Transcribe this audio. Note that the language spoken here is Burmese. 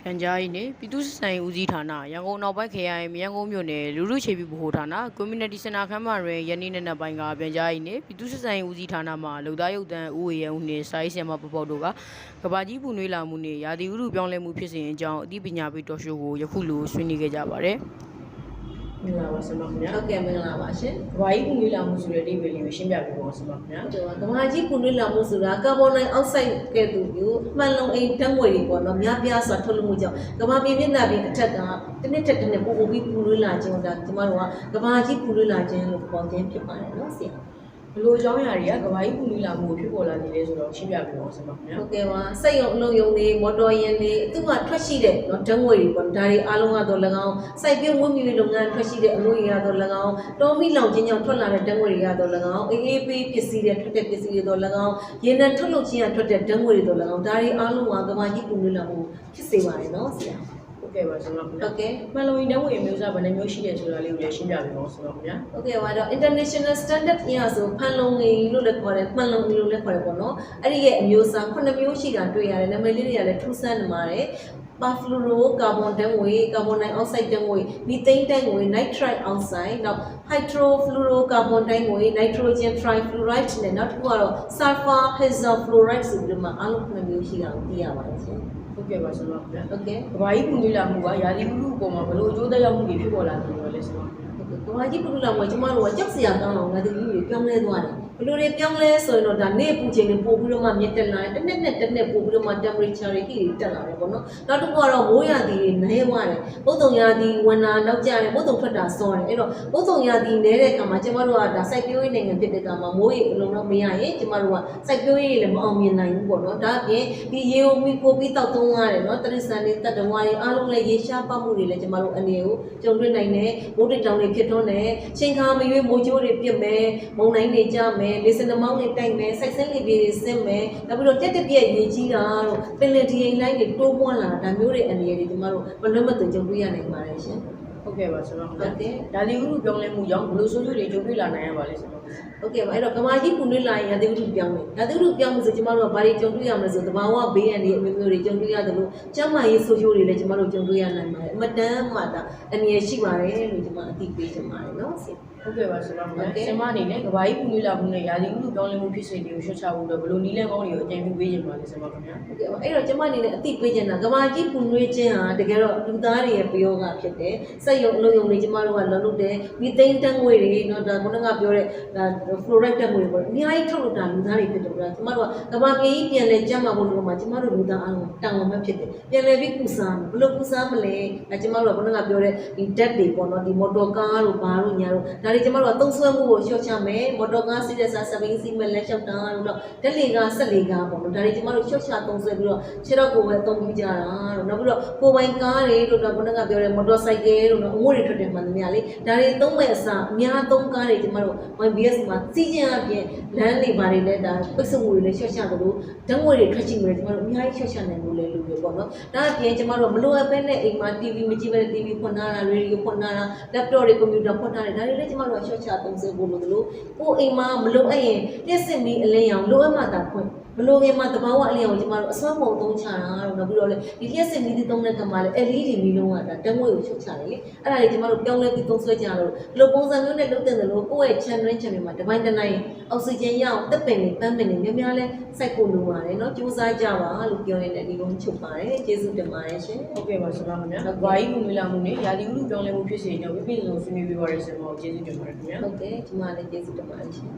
ပြန်ကြားရေးနဲ့ပြည်သူ့စစ်ဆိုင်ဦးစီးဌာနရန်ကုန်နောက်ပိုင်းခရိုင်မြန်ကုန်မြို့နယ်လူလူချေပြီးဗဟိုဌာန Community Center ခန်းမတွင်ယနေ့နေ့ပိုင်းကပြန်ကြားရေးနဲ့ပြည်သူ့စစ်ဆိုင်ဦးစီးဌာနမှလုံသားရုပ်တန်းဦးဝေယံဦးနှင့်စာရေးဆရာမပပောက်တို့ကဘာကြီးပူနွေးလာမှုနှင့်ရာသီဥတုပြောင်းလဲမှုဖြစ်စဉ်အကြောင်းအသိပညာပေးတော်ရှိုးကိုယခုလိုဆွေးနွေးခဲ့ကြပါတယ်မင်္ဂလာပါဆရာမခင်ဗျာဟုတ်ကဲ့မင်္ဂလာပါရှင်ကဘာကြီးပူနွေးလာမှုဆိုတဲ့အဓိပ္ပာယ်လေးကိုရှင်းပြပေးပါဦးဆရာမခင်ဗျာကဘာကြီးပူနွေးလာမှုဆိုတာကာဗွန်ဒိုင်အောက်ဆိုက်ကဲ့သို့မျိုးအမှန်လုံးအိမ်ဓာတ်ငွေတွေပေါ့နော်များပြားစွာထုတ်လွှတ်မှုကြောင့်ကဘာမြေမျက်နှာပြင်အထက်ကတစ်နှစ်တစ်နှစ်ပို့ပြီးပူနွေးလာခြင်းဒါကျမတို့ကကဘာကြီးပူနွေးလာခြင်းလို့ပြောခြင်းဖြစ်ပါတယ်နော်ဆရာဘလို့အကြောင်းအရာတွေကကဘာကြီးပူနွေးလာမှုဖြစ်ပေါ်လာနေလဲဆိုတော့ရှင်းပြပေးပါဦးဆရာမခင်ဗျာဟုတ်ကဲ့ပါစိတ်ရုံအလုံးယုံတွေမော်တော်ယာဉ်တွေသူကထွက်ရှိတဲ့နော်ဓာတ်ငွေတွေပေါ့ဒါတွေအားလုံးကတော့၎င်းစိုက်ပျိုးမွေးမြူရေးလုပ်ငန်းထွက်ရှိတဲ့အလို့ရတော့၎င်းတောမီလောင်ခြင်းကြောင့်ထွက်လာတဲ့ဓာတ်ငွေတွေကတော့၎င်းအေးအေးပေးပစ္စည်းတွေထွက်တဲ့ပစ္စည်းတွေတော့၎င်းရေနံထုတ်လုပ်ခြင်းကထွက်တဲ့ဓာတ်ငွေတွေတော့၎င်းဒါတွေအားလုံးကကဘာကြီးပူနွေးလာမှုဖြစ်စေပါတယ်နော်ဆရာဟုတ်ကဲ့ပါဆရာမခင်ဗျာဟုတ်ကဲ့မှန်လုံရင်ဓာတ်ငွေမျိုးစားဘယ်နှမျိုးရှိတယ်ဆိုတာလေးကိုလည်းရှင်းပြပေးပါဦးဆရာမခင်ဗျာဟုတ်ကဲ့ပါတော့ international standard အရဆိုဖန်လုံငင်လို့လည်းခေါ်တယ်မှန်လုံငင်လို့လည်းခေါ်တယ်ပေါ့နော်အဲ့ဒီရဲ့အမျိုးအစား9မျိုးရှိတာတွေ့ရတယ်နာမည်လေးတွေကလည်းထူးဆန်းနေပါတယ်ပါဖလူရိုကာဗွန်ဓာတ်ငွေကာဗွန်ဒိုင်အောက်ဆိုက်ဓာတ်ငွေမီသိန်းဓာတ်ငွေနိုက်ထရိုက်အောက်ဆိုက်နောက်ဟိုက်ဒရိုဖလူရိုကာဗွန်ဓာတ်ငွေနိုက်ထရိုဂျင်ထရိုင်ဖလူရိုက်နဲ့နောက်တစ်ခုကတော့ဆာလ်ဖာဟက်ဇာဖလူရိုက်ဆိုပြီးတော့မှအားလုံး9မျိုးရှိတာကိုသိရပါတယ်ရှင်ဟုတ်ကဲ့ပါဆရာမခင်ဗျာဟုတ်ကဲ့ကဘာကြီးပူနွေးလာမှုကရာသီဥတုအပေါ်မှာဘယ်လိုအကျိုးသက်ရောက်မှုတွေဖြစ်ပေါ်လာတယ်လို့လဲဆရာမကဘာကြီးပူနွေးလာမှုကကျမတို့ကကြောက်စရာကောင်းအောင်ငါတို့ကြီးပြောင်းလဲသွားတယ်ဘယ်လိုတွေပြောင်းလဲဆိုရင်တော့ဒါနေ့ပူချိန်တွေပို့ပြီးတော့မှမြင့်တက်လာတယ်တစ်နှစ်နဲ့တစ်နှစ်ပို့ပြီးတော့မှ temperature တွေကြီးတက်လာတယ်ပေါ့နော်နောက်တစ်ခုကတော့မိုးရာသီတွေနည်းသွားတယ်ဘုတ်တုံရာသီဝင်လာနောက်ကျတယ်ဘုတ်တုံထွက်တာစောတယ်အဲ့တော့ဘုတ်တုံရာသီနည်းတဲ့အခါမှာကျမတို့ကဒါစိုက်ပျိုးရေးနိုင်ငံဖြစ်တဲ့အခါမှာမိုးရေအလုံးတော့မရရင်ကျမတို့ကစိုက်ပျိုးရေးလည်းမအောင်မြင်နိုင်ဘူးပေါ့နော်ဒါအပြင်ဒီရေကိုမီပို့ပြီးတောက်သုံးရတယ်နော်တရိษံတွေတတ္တဝါတွေအားလုံးလည်းရေရှားပတ်မှုတွေလည်းကျမတို့အနေကိုကြုံတွေ့နိုင်တယ်မိုးတိတ်တောင်တွေဖြစ်ထွန်းတယ်ချိန်ခါမရွေးမိုးကြိုးတွေပြစ်မယ်မုန်တိုင်းတွေကြမယ်လေစင်နှမောင်းတွေတိုက်မယ်စိုက်စင်းလေးပြေတွေဆင်းမယ်နောက်ပြီးတော့တက်တက်ပြက်ရေကြီးတာတို့ပင်လယ်ဒီအိမ်လိုက်တွေတိုးပွားလာတာဒါမျိုးတွေအနေနဲ့ကျမတို့မလွတ်မသွေကြုံတွေ့ရနိုင်ပါတယ်ရှင်ဟုတ်ကဲ့ပါဆရာမဟုတ်ကဲ့ဒါဒီဥတုပြောင်းလဲမှုကြောင့်ဘယ်လိုဆိုးကျိုးတွေကြုံတွေ့လာနိုင်ရပါလဲဆရာဟုတ်ကဲ့ပါအဲ့တော့ကမာကြီးပူနွေးလာရင်ရာသီဥတုပြောင်းတယ်ရာသီဥတုပြောင်းမှုဆိုကျမတို့ကဘာတွေကြုံတွေ့ရမလဲဆိုတဘာဝဘေးအန္တရာယ်အမျိုးမျိုးတွေကြုံတွေ့ရတယ်လို့ကျန်းမာရေးဆိုးကျိုးတွေလည်းကျမတို့ကြုံတွေ့ရနိုင်ပါတယ်အမတန်မှဒါအန္တရာယ်ရှိပါတယ်လို့ကျမအသိပေးချင်ပါတယ်နော်ဆရာဟုတ်ကဲ့ပါဆရာမဆရာမအနေနဲ့ကဘာကြီးပူနွေးလာမှုနဲ့ရာသီဥတုပြောင်းလဲမှုဖြစ်စဉ်တွေကိုရှင်းချဖို့အတွက်ဘယ်လိုနည်းလမ်းကောင်းတွေကိုအကြံပြုပေးချင်ပါလဲဆရာမခင်ဗျာဟုတ်ကဲ့ပါအဲ့တော့ကျမအနေနဲ့အသိပေးချင်တာကဘာကြီးပူနွေးခြင်းဟာတကယ်တော့လူသားတွေရဲ့ပယောဂဖြစ်တယ်စက်ရုံအလုပ်ရုံတွေကျမတို့ကလုံလုပ်တယ်မီသိန်းတန်းငွေတွေနော်ဒါခုနကပြောတဲ့ဖလိုရိုက်တက်ငွေတွေပေါ့အများကြီးထုတ်လုပ်တာလူသားတွေဖြစ်တယ်ဗျာကျမတို့ကကဘာကြီးပြန်လဲကျန်းမာဖို့လို့မှကျမတို့လူသားအားလုံးတောင်းမှဖြစ်တယ်ပြန်လဲပြီးကုစားဘယ်လိုကုစားမလဲအဲကျမတို့ကခုနကပြောတဲ့ဒီဓာတ်တွေပေါ့နော်ဒီမော်တော်ကားတို့ဘာတို့ညာတို့ဒါတွေကျမတို့ကသုံးဆွဲမှုကိုလျှော့ချမယ်မော်တော်ကားစီးတဲ့စားစပိန်စီးမဲ့လက်လျှောက်တာတို့တော့ဓာတ်လေကားဆက်လေကားပေါ့နော်ဒါတွေကျမတို့လျှော့ချသုံးဆွဲပြီးတော့ခြေတော့ကိုယ်ပဲအသုံးပြုကြတာတို့နောက်ပြီးတော့ကိုယ်ပိုင်ကားတွေတို့တော့ခုနကပြောတဲ့မော်တော်ဆိုင်ကယ်တို့နော်အငွေ့တွေထွက်တယ်မှန်သမျှလေဒါတွေသုံးမဲ့အစားအများသုံးကားတွေကျမတို့ YBS မှာစီးခြင်းအပြင်လမ်းတွေဘာတွေလဲဒါပိတ်ဆို့မှုတွေလည်းလျှော့ချသလိုဓာတ်ငွေတွေထွက်ချင်မယ်ကျမတို့အများကြီးလျှော့ချနိုင်လို့လည်းလူတွေပေါ့နော်ဒါအပြင်ကျမတို့မလိုအပ်ဘဲနဲ့အိမ်မှာ TV မကြည့်ဘဲ TV ဖွင့်ထားတာ radio ဖွင့်ထားတာ laptop တွေ computer ဖွင့်ထားတယ်ဒါတွေလည်းကျမတို့လျှော့ချသုံးစွဲဖို့လို့လို့ကိုယ်အိမ်မှာမလိုအပ်ရင်လျှက်စစ်မီအလင်းရောင်လိုအပ်မှသာဖွင့်မလိုခင်မှာတဘာဝအလျော်ကျမတို့အစွမ်းပုံသုံးချတာတော့နောက်ပြီးတော့လေဒီလျှက်စစ်မီးသုံးတဲ့ကမှာလေ LED မီးလုံးကဒါတန်းငွေကိုချုပ်ချတယ်လေအဲ့ဒါလေကျမတို့ပြောင်းလဲပြီးသုံးစွဲကြလို့ဘလိုပုံစံမျိုးနဲ့လုပ်တဲ့လို့ကိုယ့်ရဲ့ channel မှာတစ်ပိုင်းတစ်နိုင်အောက်ဆီဂျင်ရအောင်တက်ပင်နေပန်းပင်နေများများလဲစိုက်ဖို့လိုပါတယ်เนาะကြိုးစားကြပါလို့ပြောရတဲ့ဒီကုန်းချုပ်ပါတယ်ကျေးဇူးတင်ပါတယ်ရှင်ဟုတ်ကဲ့ပါဆရာမခင်ဗျာဘာကြီးပူနွေးလာမှုနဲ့ရာသီဥတုပြောင်းလဲမှုဖြစ်စေကြောင့်ပြည့်ပြည့်စုံစုံဆွေးနွေးပေးပါရစေဆရာမကျေးဇူးတင်ပါတယ်ခင်ဗျာဟုတ်ကဲ့ဒီမှာလည်းကျေးဇူးတင်ပါတယ်ရှင်